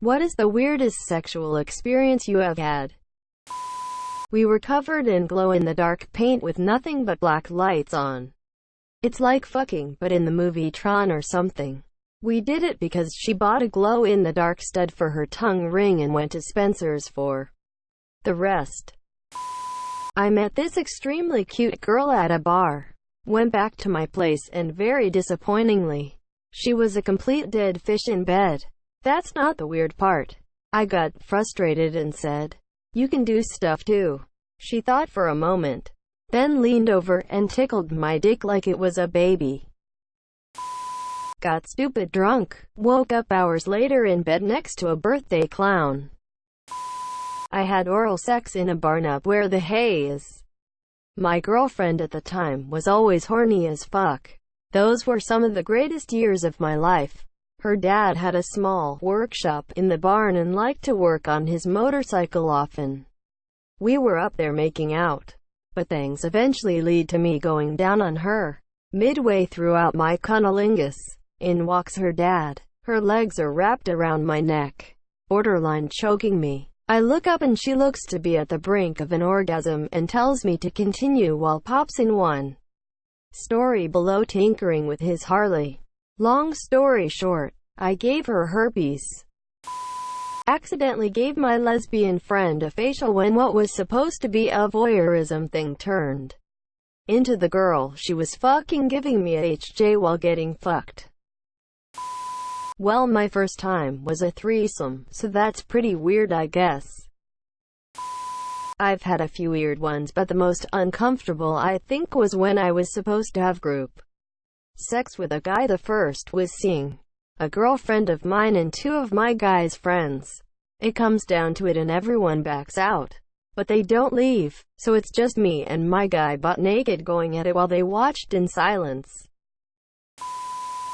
What is the weirdest sexual experience you have had? We were covered in glow-in-the-dark paint with nothing but black lights on. It's like fucking, but in the movie Tron or something. We did it because she bought a glow-in-the-dark stud for her tongue ring and went to Spencer's for the rest. I met this extremely cute girl at a bar. Went back to my place and very disappointingly, she was a complete dead fish in bed. That's not the weird part. I got frustrated and said, "You can do stuff too." She thought for a moment, then leaned over and tickled my dick like it was a baby. Got stupid drunk. Woke up hours later in bed next to a birthday clown. I had oral sex in a barn up where the hay is. My girlfriend at the time was always horny as fuck. Those were some of the greatest years of my life. Her dad had a small workshop in the barn and liked to work on his motorcycle often. We were up there making out, but things eventually lead to me going down on her. Midway throughout my cunnilingus, in walks her dad. Her legs are wrapped around my neck, borderline choking me. I look up and she looks to be at the brink of an orgasm and tells me to continue while pops in one story below tinkering with his Harley. Long story short, I gave her herpes. Accidentally gave my lesbian friend a facial when what was supposed to be a voyeurism thing turned into the girl she was fucking giving me a HJ while getting fucked. Well, my first time was a threesome, so that's pretty weird, I guess. I've had a few weird ones, but the most uncomfortable I think was when I was supposed to have group sex with a guy. The first was seeing a girlfriend of mine and two of my guy's friends. It comes down to it and everyone backs out, but they don't leave, so it's just me and my guy butt naked going at it while they watched in silence.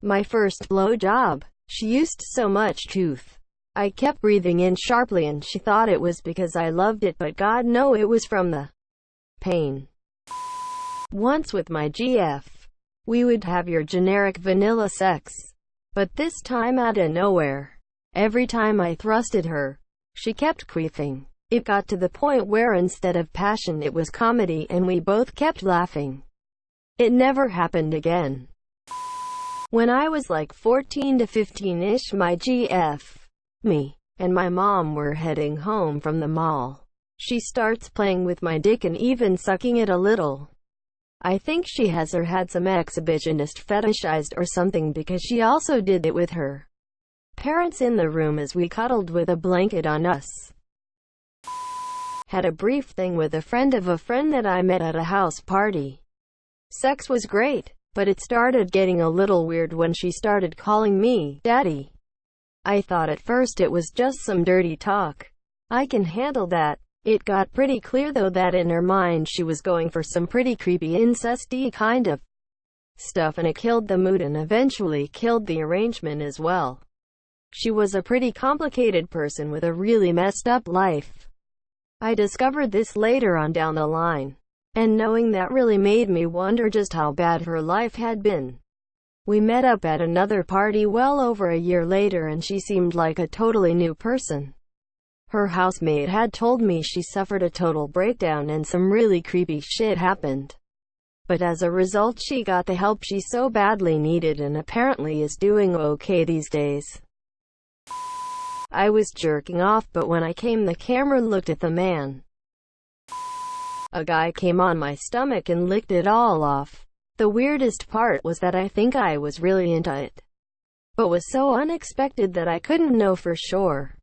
My first blowjob. She used so much tooth. I kept breathing in sharply and she thought it was because I loved it, but God no, it was from the pain. Once with my GF, we would have your generic vanilla sex, but this time out of nowhere. Every time I thrusted her, she kept queefing. It got to the point where instead of passion it was comedy and we both kept laughing. It never happened again. When I was like 14 to 15-ish, my GF, me, and my mom were heading home from the mall. She starts playing with my dick and even sucking it a little. I think she has or had some exhibitionist fetishized or something because she also did it with her parents in the room as we cuddled with a blanket on us. Had a brief thing with a friend of a friend that I met at a house party. Sex was great, but it started getting a little weird when she started calling me daddy. I thought at first it was just some dirty talk. I can handle that. It got pretty clear though that in her mind she was going for some pretty creepy incesty kind of stuff, and it killed the mood and eventually killed the arrangement as well. She was a pretty complicated person with a really messed up life. I discovered this later on down the line, and knowing that really made me wonder just how bad her life had been. We met up at another party well over a year later and she seemed like a totally new person. Her housemate had told me she suffered a total breakdown and some really creepy shit happened. But as a result she got the help she so badly needed and apparently is doing okay these days. I was jerking off, but when I came the camera looked at the man. A guy came on my stomach and licked it all off. The weirdest part was that I think I was really into it, but was so unexpected that I couldn't know for sure.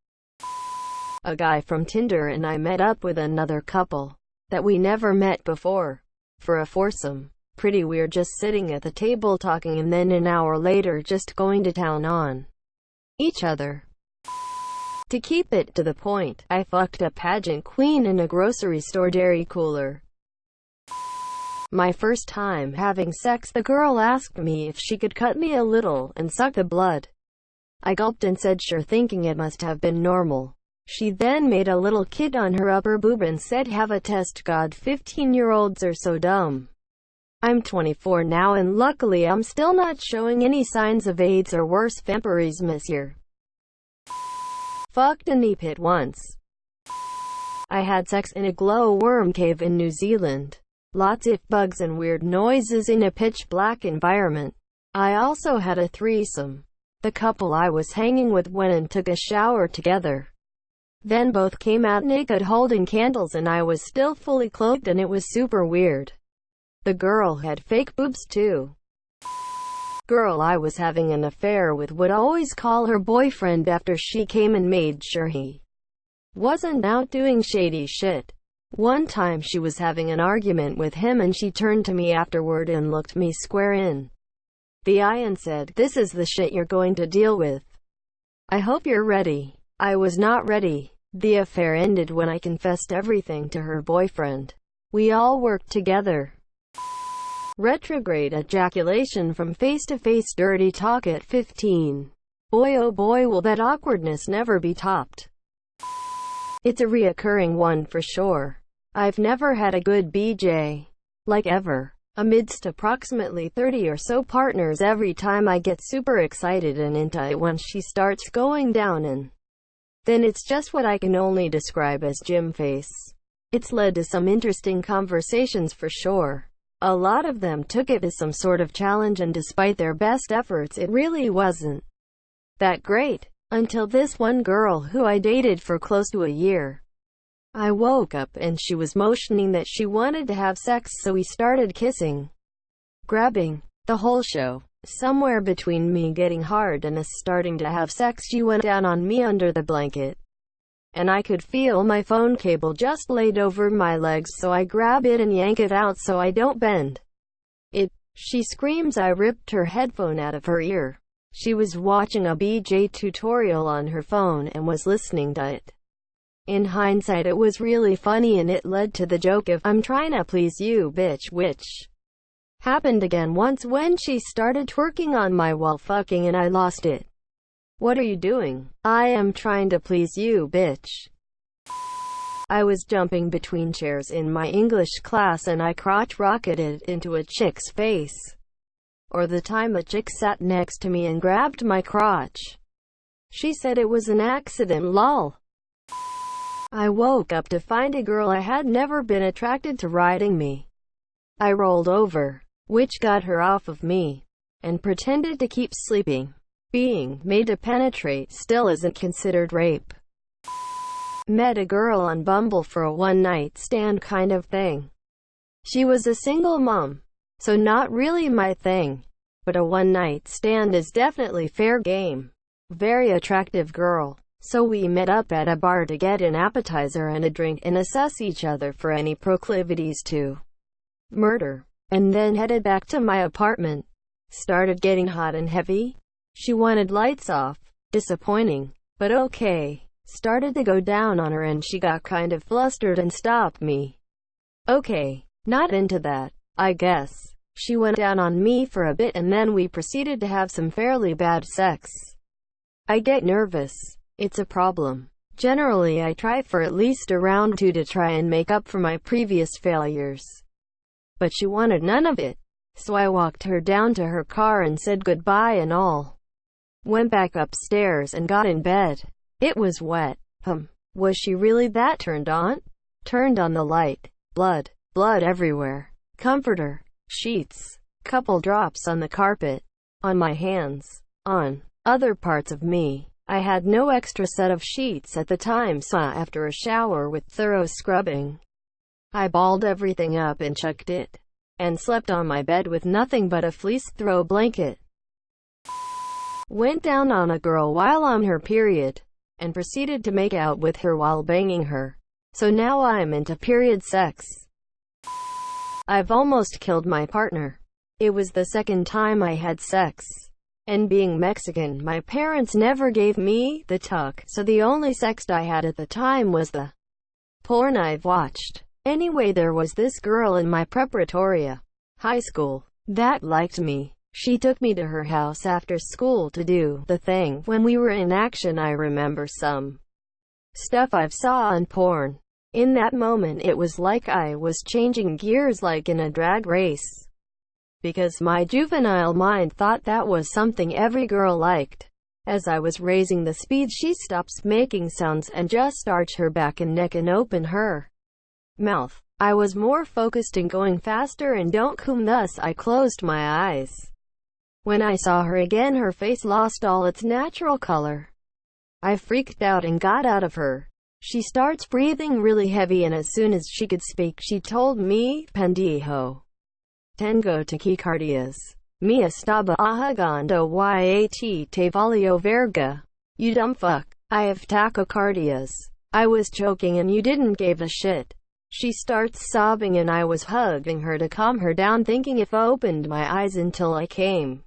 A guy from Tinder and I met up with another couple that we never met before for a foursome. Pretty weird, just sitting at the table talking and then an hour later just going to town on each other. To keep it to the point, I fucked a pageant queen in a grocery store dairy cooler. My first time having sex, the girl asked me if she could cut me a little and suck the blood. I gulped and said sure, thinking it must have been normal. She then made a little kid on her upper boob and said have a test. God, 15-year-olds are so dumb. I'm 24 now and luckily I'm still not showing any signs of AIDS or worse, vampirism this year. Fucked a knee pit once. I had sex in a glowworm cave in New Zealand. Lots of bugs and weird noises in a pitch-black environment. I also had a threesome. The couple I was hanging with went and took a shower together. Then both came out naked holding candles and I was still fully clothed and it was super weird. The girl had fake boobs too. Girl I was having an affair with would always call her boyfriend after she came and made sure he wasn't out doing shady shit. One time she was having an argument with him and she turned to me afterward and looked me square in the eye and said, "This is the shit you're going to deal with. I hope you're ready." I was not ready. The affair ended when I confessed everything to her boyfriend. We all worked together. Retrograde ejaculation from face-to-face dirty talk at 15. Boy oh boy, will that awkwardness never be topped. It's a reoccurring one for sure. I've never had a good BJ. Like ever. Amidst approximately 30 or so partners, every time I get super excited and into it when she starts going down, and then it's just what I can only describe as gym face. It's led to some interesting conversations for sure. A lot of them took it as some sort of challenge, and despite their best efforts it really wasn't that great. Until this one girl who I dated for close to a year. I woke up and she was motioning that she wanted to have sex, so we started kissing, grabbing, the whole show. Somewhere between me getting hard and us starting to have sex, she went down on me under the blanket. And I could feel my phone cable just laid over my legs, so I grab it and yank it out so I don't bend it. She screams. I ripped her headphone out of her ear. She was watching a BJ tutorial on her phone and was listening to it. In hindsight it was really funny and it led to the joke of, "I'm trying to please you, bitch," which happened again once when she started twerking on my while fucking and I lost it. "What are you doing?" "I am trying to please you, bitch." I was jumping between chairs in my English class and I crotch rocketed into a chick's face. Or the time a chick sat next to me and grabbed my crotch. She said it was an accident, lol. I woke up to find a girl I had never been attracted to riding me. I rolled over, which got her off of me, and pretended to keep sleeping. Being made to penetrate still isn't considered rape. Met a girl on Bumble for a one-night stand kind of thing. She was a single mom, so not really my thing, but a one-night stand is definitely fair game. Very attractive girl, so we met up at a bar to get an appetizer and a drink and assess each other for any proclivities to murder, and then headed back to my apartment. Started getting hot and heavy. She wanted lights off. Disappointing, but okay. Started to go down on her and she got kind of flustered and stopped me. Okay, not into that, I guess. She went down on me for a bit and then we proceeded to have some fairly bad sex. I get nervous. It's a problem. Generally I try for at least a round 2 to try and make up for my previous failures. But she wanted none of it. So I walked her down to her car and said goodbye and all. Went back upstairs and got in bed. It was wet. Was she really that turned on? Turned on the light. Blood everywhere. Comforter. Sheets. Couple drops on the carpet. On my hands. On other parts of me. I had no extra set of sheets at the time, so after a shower with thorough scrubbing, I balled everything up and chucked it. And slept on my bed with nothing but a fleece throw blanket. Went down on a girl while on her period, and proceeded to make out with her while banging her. So now I'm into period sex. I've almost killed my partner. It was the second time I had sex. And being Mexican, my parents never gave me the tuck, so the only sex I had at the time was the porn I've watched. Anyway, there was this girl in my preparatoria high school that liked me. She took me to her house after school to do the thing. When we were in action, I remember some stuff I've saw on porn. In that moment it was like I was changing gears like in a drag race. Because my juvenile mind thought that was something every girl liked. As I was raising the speed, she stops making sounds and just arch her back and neck and open her mouth. I was more focused in going faster and don't come, thus I closed my eyes. When I saw her again, her face lost all its natural color. I freaked out and got out of her. She starts breathing really heavy, and as soon as she could speak, she told me, "Pendejo. Tengo tachycardias. Me estaba ahogando y te valió verga. You dumb fuck. I have tachycardias. I was choking and you didn't give a shit." She starts sobbing and I was hugging her to calm her down, thinking if I opened my eyes until I came,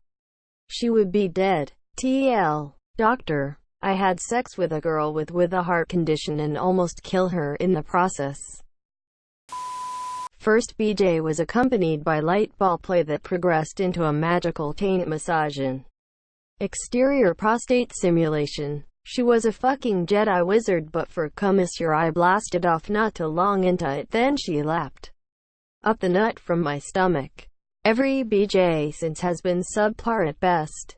she would be dead. TL. Doctor. I had sex with a girl with a heart condition and almost kill her in the process. First BJ was accompanied by light ball play that progressed into a magical taint massage and exterior prostate simulation. She was a fucking Jedi wizard, but for commisure I blasted off not too long into it, then she lapped up the nut from my stomach. Every BJ since has been subpar at best.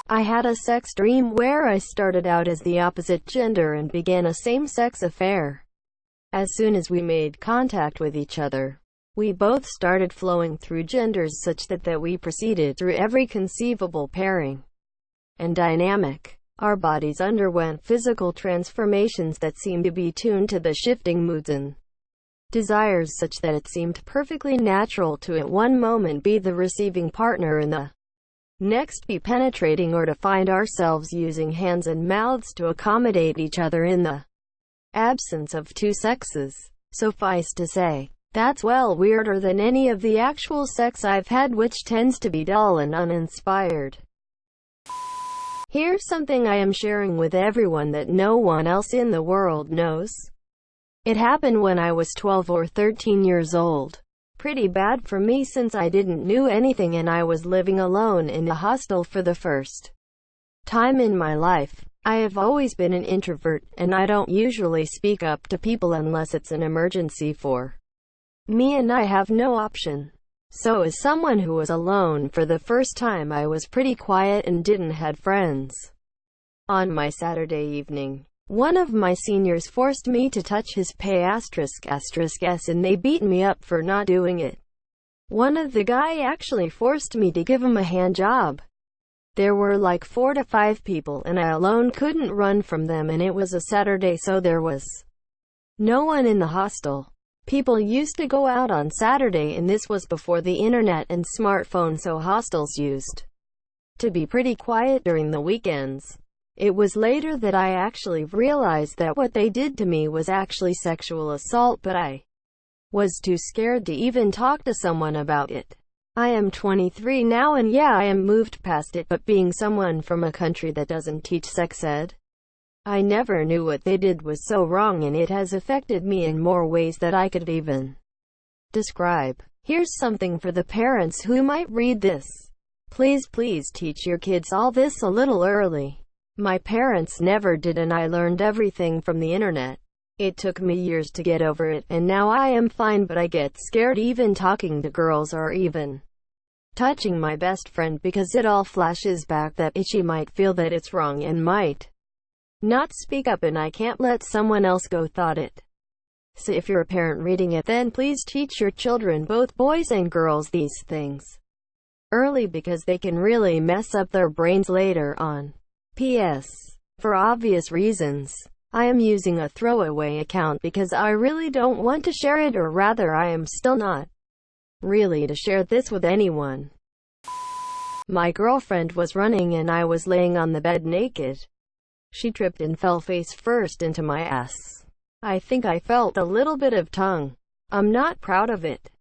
I had a sex dream where I started out as the opposite gender and began a same-sex affair. As soon as we made contact with each other, we both started flowing through genders such that we proceeded through every conceivable pairing and dynamic. Our bodies underwent physical transformations that seemed to be tuned to the shifting moods and desires such that it seemed perfectly natural to at one moment be the receiving partner and the next be penetrating, or to find ourselves using hands and mouths to accommodate each other in the absence of two sexes. Suffice to say, that's well weirder than any of the actual sex I've had, which tends to be dull and uninspired. Here's something I am sharing with everyone that no one else in the world knows. It happened when I was 12 or 13 years old. Pretty bad for me since I didn't know anything and I was living alone in a hostel for the first time in my life. I have always been an introvert, and I don't usually speak up to people unless it's an emergency for me and I have no option. So as someone who was alone for the first time, I was pretty quiet and didn't had friends. On my Saturday evening, one of my seniors forced me to touch his pay ***s and they beat me up for not doing it. One of the guy actually forced me to give him a hand job. There were like 4 to 5 people and I alone couldn't run from them, and it was a Saturday so there was no one in the hostel. People used to go out on Saturday, and this was before the internet and smartphone, so hostels used to be pretty quiet during the weekends. It was later that I actually realized that what they did to me was actually sexual assault, but I was too scared to even talk to someone about it. I am 23 now and yeah, I am moved past it, but being someone from a country that doesn't teach sex ed, I never knew what they did was so wrong, and it has affected me in more ways that I could even describe. Here's something for the parents who might read this. Please teach your kids all this a little early. My parents never did, and I learned everything from the internet. It took me years to get over it, and now I am fine, but I get scared even talking to girls or even touching my best friend because it all flashes back that she might feel that it's wrong and might not speak up, and I can't let someone else go thought it. So if you're a parent reading it, then please teach your children, both boys and girls, these things early because they can really mess up their brains later on. P.S. For obvious reasons, I am using a throwaway account because I really don't want to share it, or rather I am still not really to share this with anyone. My girlfriend was running and I was laying on the bed naked. She tripped and fell face first into my ass. I think I felt a little bit of tongue. I'm not proud of it.